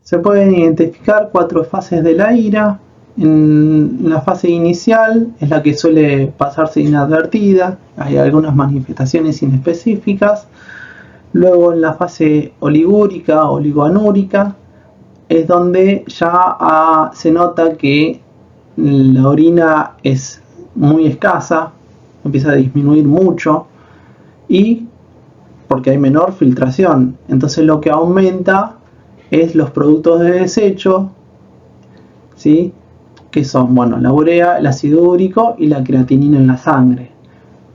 Se pueden identificar 4 fases de la ira. En la fase inicial es la que suele pasarse inadvertida, hay algunas manifestaciones inespecíficas. Luego en la fase oligúrica, oligoanúrica, es donde ya se nota que la orina es muy escasa, empieza a disminuir mucho, y porque hay menor filtración, entonces lo que aumenta es los productos de desecho, ¿sí? Que son, bueno, la urea, el ácido úrico y la creatinina en la sangre.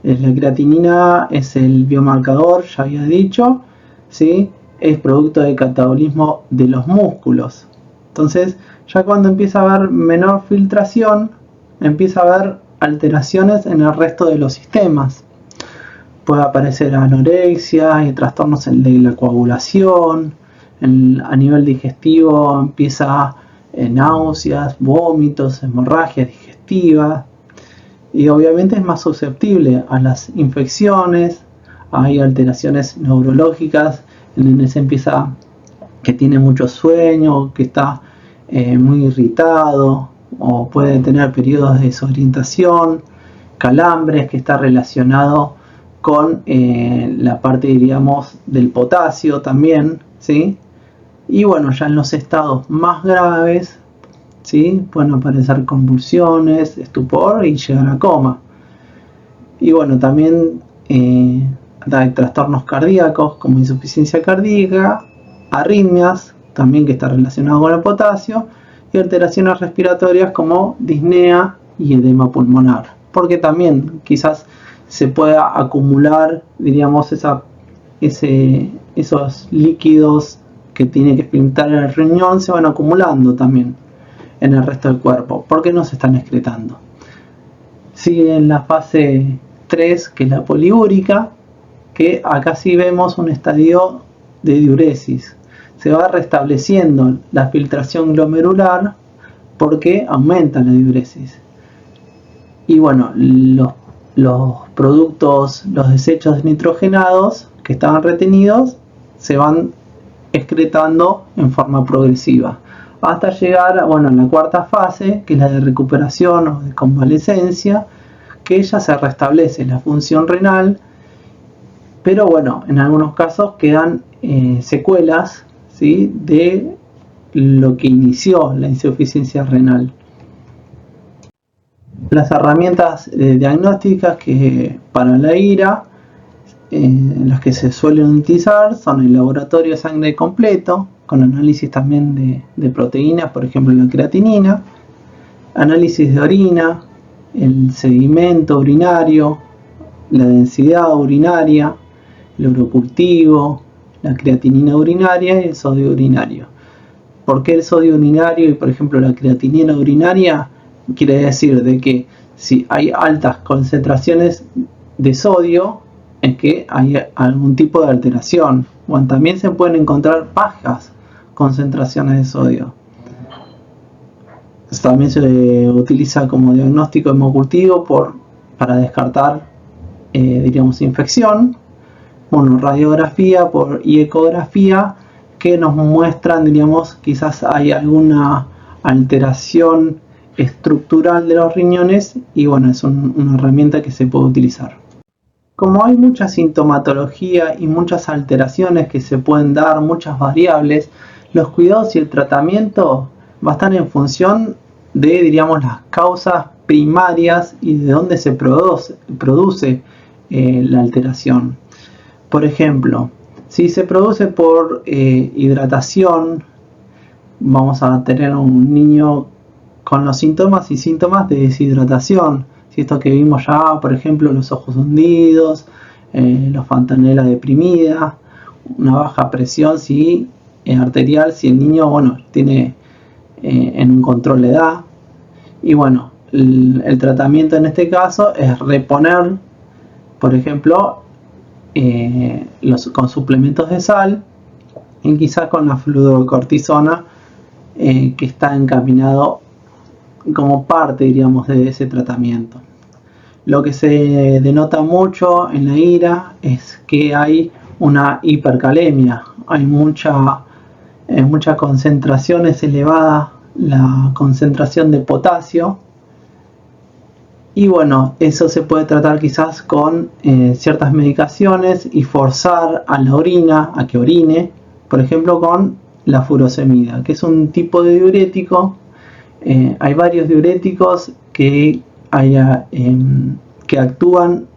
La creatinina es el biomarcador, ya había dicho, ¿sí? Es producto del catabolismo de los músculos. Entonces, ya cuando empieza a haber menor filtración, empieza a haber alteraciones en el resto de los sistemas. Puede aparecer anorexia y trastornos de la coagulación. A nivel digestivo empieza náuseas, vómitos, hemorragias digestivas. Y obviamente es más susceptible a las infecciones. Hay alteraciones neurológicas, en donde se empieza que tiene mucho sueño, que está muy irritado, o puede tener periodos de desorientación, calambres, que está relacionado con la parte, diríamos, del potasio también, ¿sí? Y bueno, ya en los estados más graves, ¿sí? Pueden aparecer convulsiones, estupor y llegar a coma. Y bueno, también hay trastornos cardíacos como insuficiencia cardíaca, arritmias, también que está relacionado con el potasio, y alteraciones respiratorias como disnea y edema pulmonar, porque también quizás se pueda acumular, diríamos, esos líquidos que tiene que filtrar el riñón, se van acumulando también en el resto del cuerpo, porque no se están excretando. Sigue en la fase 3, que es la poliúrica, que acá sí vemos un estadio de diuresis. Se va restableciendo la filtración glomerular porque aumenta la diuresis. Y bueno, los productos, los desechos nitrogenados que estaban retenidos, se van excretando en forma progresiva, hasta llegar a, bueno, en la cuarta fase, que es la de recuperación o de convalecencia, que ya se restablece la función renal, pero bueno, en algunos casos quedan secuelas, ¿sí?, de lo que inició la insuficiencia renal. Las herramientas diagnósticas que para la ira, las que se suelen utilizar, son el laboratorio de sangre completo, con análisis también de proteínas, por ejemplo la creatinina, análisis de orina, el sedimento urinario, la densidad urinaria, el urocultivo, la creatinina urinaria y el sodio urinario. ¿Por qué el sodio urinario y por ejemplo la creatinina urinaria? Quiere decir de que si hay altas concentraciones de sodio, es que hay algún tipo de alteración. Bueno, también se pueden encontrar bajas concentraciones de sodio. También se utiliza como diagnóstico hemocultivo para descartar, diríamos, infección. Bueno, radiografía y ecografía, que nos muestran, diríamos, quizás hay alguna alteración estructural de los riñones, y bueno, es una herramienta que se puede utilizar. Como hay mucha sintomatología y muchas alteraciones que se pueden dar, muchas variables, los cuidados y el tratamiento va a estar en función de, diríamos, las causas primarias y de dónde se produce la alteración. Por ejemplo, si se produce por hidratación, vamos a tener un niño con los síntomas y síntomas de deshidratación. Si esto que vimos ya, por ejemplo, los ojos hundidos, los fontanelas deprimidas, una baja presión arterial, si el niño, bueno, tiene en un control de edad. Y bueno, el tratamiento en este caso es reponer, por ejemplo, con suplementos de sal, y quizás con la fluorocortisona, que está encaminado como parte, diríamos, de ese tratamiento. Lo que se denota mucho en la ira es que hay una hipercalemia, hay mucha en mucha concentración es elevada la concentración de potasio. Y bueno, eso se puede tratar quizás con ciertas medicaciones y forzar a la orina a que orine, por ejemplo con la furosemida, que es un tipo de diurético. Hay varios diuréticos que actúan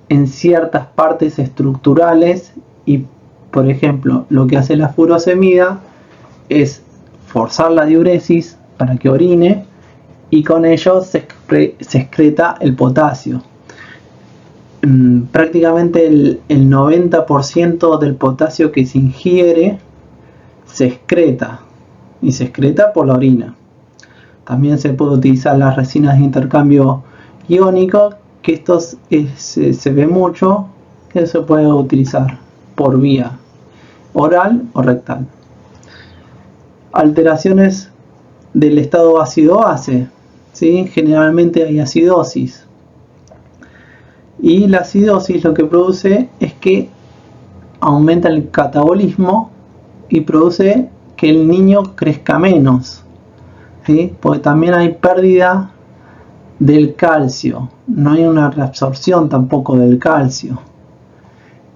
en ciertas partes estructurales y, por ejemplo, lo que hace la furosemida es forzar la diuresis para que orine y con ello se excreta el potasio. Prácticamente el 90% del potasio que se ingiere se excreta y se excreta por la orina. También se puede utilizar las resinas de intercambio iónico, que estos se ve mucho, que se puede utilizar por vía oral o rectal. Alteraciones del estado ácido-base, ¿sí? Generalmente hay acidosis. Y la acidosis lo que produce es que aumenta el catabolismo y produce que el niño crezca menos, ¿sí? Porque también hay pérdida del calcio, no hay una reabsorción tampoco del calcio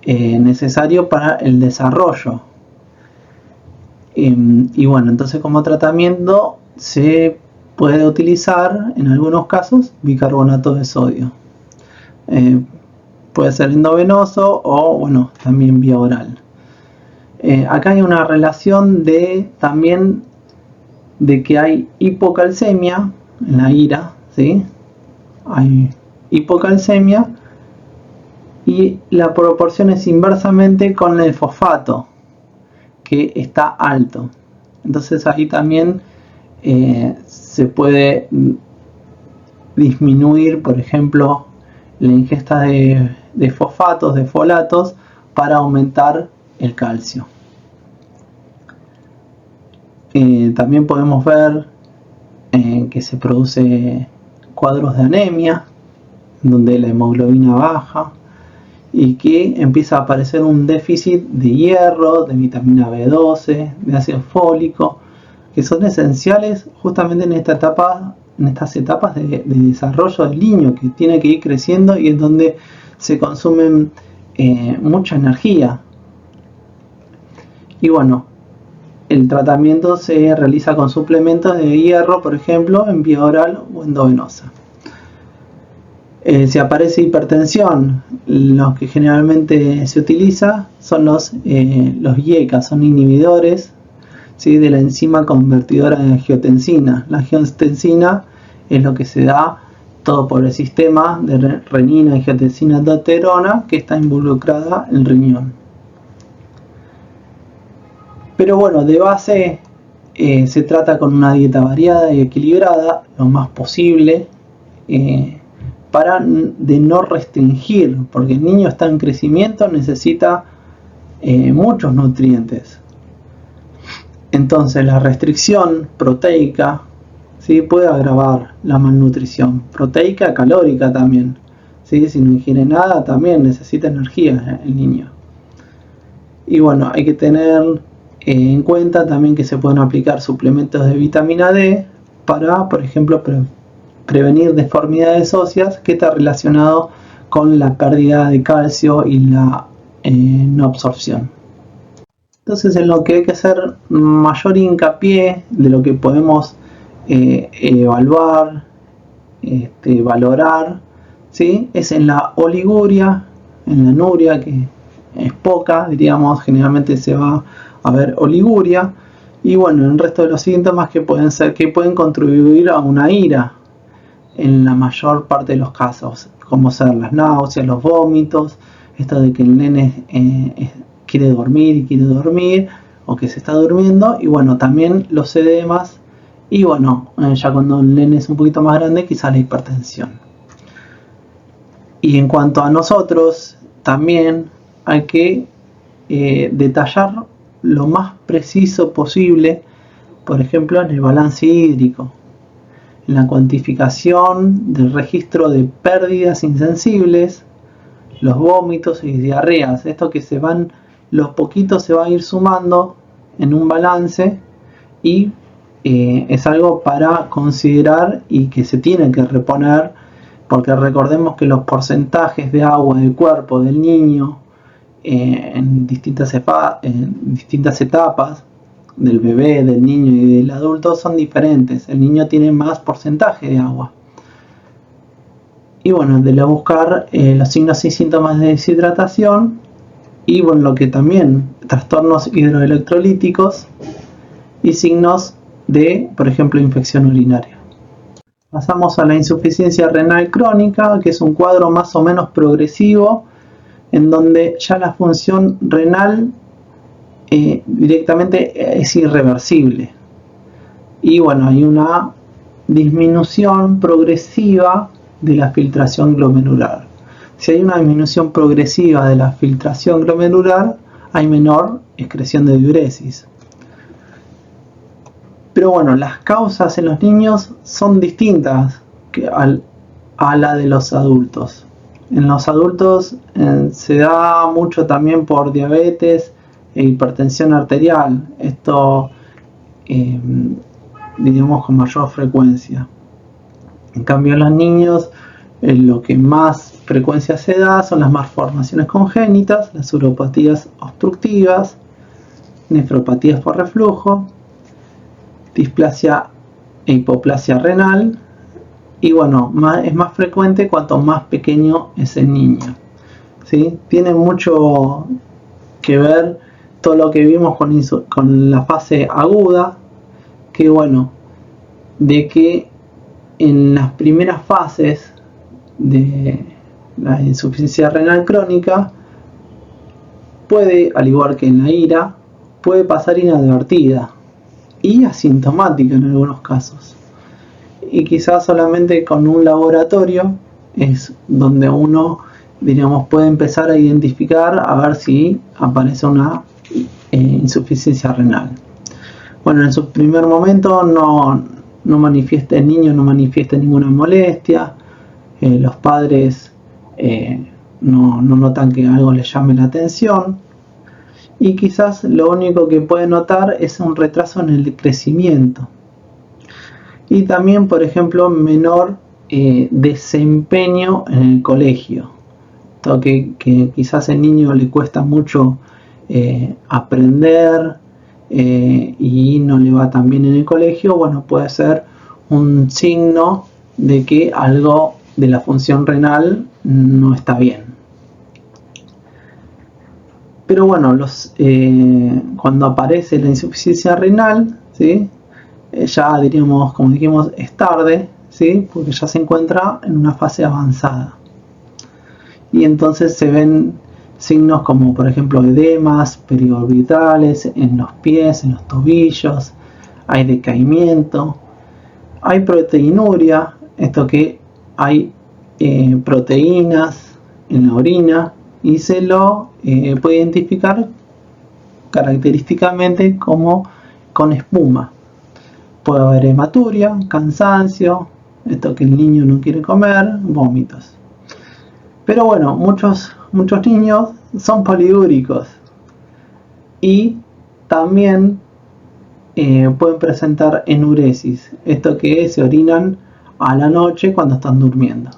necesario para el desarrollo. Y bueno, entonces como tratamiento se puede utilizar en algunos casos bicarbonato de sodio. Puede ser endovenoso o bueno, también vía oral. Acá hay una relación también de que hay hipocalcemia en la ira, ¿sí? Hay hipocalcemia y la proporción es inversamente con el fosfato, que está alto. Entonces ahí también se puede disminuir, por ejemplo, la ingesta de fosfatos, de folatos, para aumentar el calcio. También podemos ver que se produce cuadros de anemia, donde la hemoglobina baja y que empieza a aparecer un déficit de hierro, de vitamina B12, de ácido fólico, que son esenciales justamente en estas etapas de desarrollo del niño, que tiene que ir creciendo y es donde se consumen mucha energía. Y bueno, el tratamiento se realiza con suplementos de hierro, por ejemplo, en vía oral o endovenosa. Si aparece hipertensión, los que generalmente se utiliza son los IECA, son inhibidores, ¿sí? De la enzima convertidora de angiotensina. La angiotensina es lo que se da todo por el sistema de renina, angiotensina, aldosterona, que está involucrada en el riñón. Pero bueno, de base se trata con una dieta variada y equilibrada, lo más posible, para de no restringir, porque el niño está en crecimiento, necesita muchos nutrientes. Entonces la restricción proteica, ¿sí? Puede agravar la malnutrición, proteica, calórica también, ¿sí? Si no ingiere nada también necesita energía el niño. Y bueno, hay que tener en cuenta también que se pueden aplicar suplementos de vitamina D para, por ejemplo, prevenir deformidades óseas, que está relacionado con la pérdida de calcio y la no absorción. Entonces, en lo que hay que hacer mayor hincapié de lo que podemos evaluar, valorar, ¿sí? Es en la oliguria, en la anuria, que es poca, diríamos, generalmente se va a ver oliguria, y bueno, en el resto de los síntomas que pueden contribuir a una ira en la mayor parte de los casos, como ser las náuseas, los vómitos, esto de que el nene quiere dormir o que se está durmiendo, y bueno, también los edemas, y bueno, ya cuando el nene es un poquito más grande, quizás la hipertensión. Y en cuanto a nosotros, también hay que detallar lo más preciso posible, por ejemplo, en el balance hídrico, en la cuantificación del registro de pérdidas insensibles, los vómitos y diarreas, esto que los poquitos se van a ir sumando en un balance y es algo para considerar y que se tiene que reponer, porque recordemos que los porcentajes de agua del cuerpo del niño en distintas etapas del bebé, del niño y del adulto son diferentes. El niño tiene más porcentaje de agua. Y bueno, de buscar los signos y síntomas de deshidratación y bueno, lo que también trastornos hidroelectrolíticos y signos de, por ejemplo, infección urinaria. Pasamos a la insuficiencia renal crónica, que es un cuadro más o menos progresivo en donde ya la función renal directamente es irreversible. Y bueno, hay una disminución progresiva de la filtración glomerular. Si hay una disminución progresiva de la filtración glomerular, hay menor excreción de diuresis. Pero bueno, las causas en los niños son distintas a la de los adultos. En los adultos se da mucho también por diabetes e hipertensión arterial. Esto diríamos con mayor frecuencia. En cambio en los niños lo que más frecuencia se da son las malformaciones congénitas, las uropatías obstructivas, nefropatías por reflujo, displasia e hipoplasia renal, y bueno, es más frecuente cuanto más pequeño es el niño, ¿sí? Tiene mucho que ver todo lo que vimos con la fase aguda, que bueno, de que en las primeras fases de la insuficiencia renal crónica puede, al igual que en la IRA, puede pasar inadvertida y asintomática en algunos casos, y quizás solamente con un laboratorio es donde uno, diríamos, puede empezar a identificar a ver si aparece una insuficiencia renal. Bueno, en su primer momento el niño no manifiesta ninguna molestia, los padres no notan que algo les llame la atención, y quizás lo único que puede notar es un retraso en el crecimiento y también, por ejemplo, menor desempeño en el colegio. Todo que quizás el niño le cuesta mucho aprender y no le va tan bien en el colegio, bueno, puede ser un signo de que algo de la función renal no está bien. Pero bueno, cuando aparece la insuficiencia renal, ¿sí? Ya diríamos, como dijimos, es tarde, ¿sí? Porque ya se encuentra en una fase avanzada. Y entonces se ven signos como, por ejemplo, edemas periorbitales en los pies, en los tobillos, hay decaimiento, hay proteinuria, esto que hay proteínas en la orina, y se lo puede identificar característicamente como con espuma. Puede haber hematuria, cansancio, esto que el niño no quiere comer, vómitos. Pero bueno, muchos niños son poliúricos y también pueden presentar enuresis, esto que se orinan a la noche cuando están durmiendo.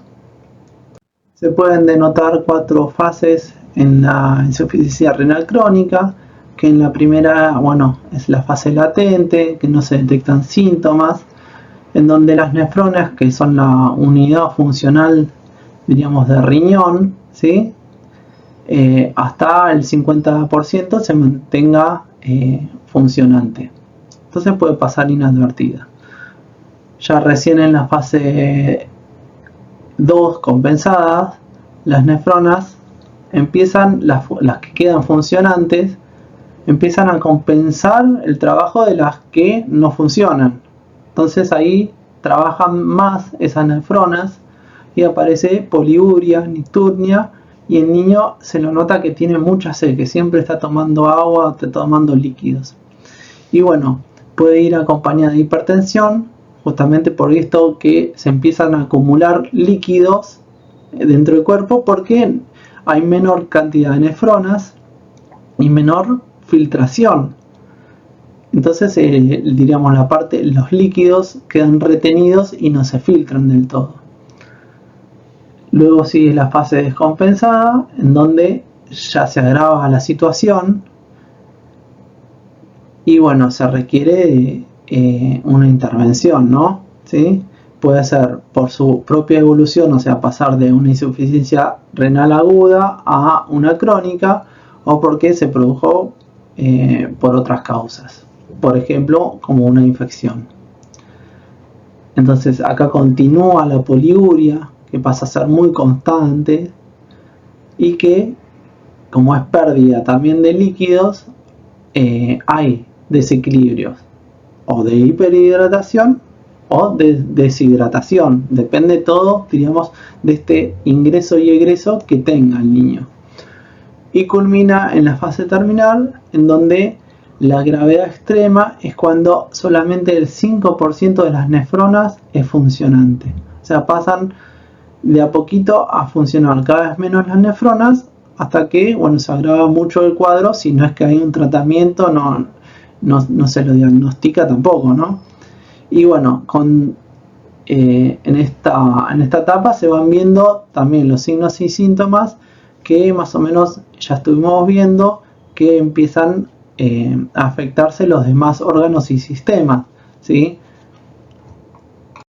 Se pueden denotar 4 fases en la insuficiencia renal crónica, que en la primera, bueno, es la fase latente, que no se detectan síntomas, en donde las nefronas, que son la unidad funcional, diríamos, de riñón, ¿sí? Hasta el 50% se mantenga funcionante. Entonces puede pasar inadvertida. Ya recién en la fase 2 compensadas, las nefronas empiezan, las que quedan funcionantes, empiezan a compensar el trabajo de las que no funcionan. Entonces ahí trabajan más esas nefronas y aparece poliuria, nicturnia, y el niño se lo nota que tiene mucha sed, que siempre está tomando agua, está tomando líquidos. Y bueno, puede ir acompañada de hipertensión, justamente por esto que se empiezan a acumular líquidos dentro del cuerpo, porque hay menor cantidad de nefronas y menor filtración. Entonces, diríamos, los líquidos quedan retenidos y no se filtran del todo. Luego sigue la fase descompensada, en donde ya se agrava la situación y bueno, se requiere una intervención, ¿no? ¿Sí? Puede ser por su propia evolución, o sea, pasar de una insuficiencia renal aguda a una crónica, o porque se produjo por otras causas, por ejemplo, como una infección. Entonces acá continúa la poliuria, que pasa a ser muy constante y que, como es pérdida también de líquidos, hay desequilibrios o de hiperhidratación o de deshidratación. Depende todo, diríamos, de este ingreso y egreso que tenga el niño. Y culmina en la fase terminal, en donde la gravedad extrema es cuando solamente el 5% de las nefronas es funcionante. O sea, pasan de a poquito a funcionar cada vez menos las nefronas, hasta que, bueno, se agrava mucho el cuadro. Si no es que hay un tratamiento, no se lo diagnostica tampoco, ¿no? Y bueno, en esta etapa se van viendo también los signos y síntomas que más o menos ya estuvimos viendo, que empiezan a afectarse los demás órganos y sistemas, ¿sí?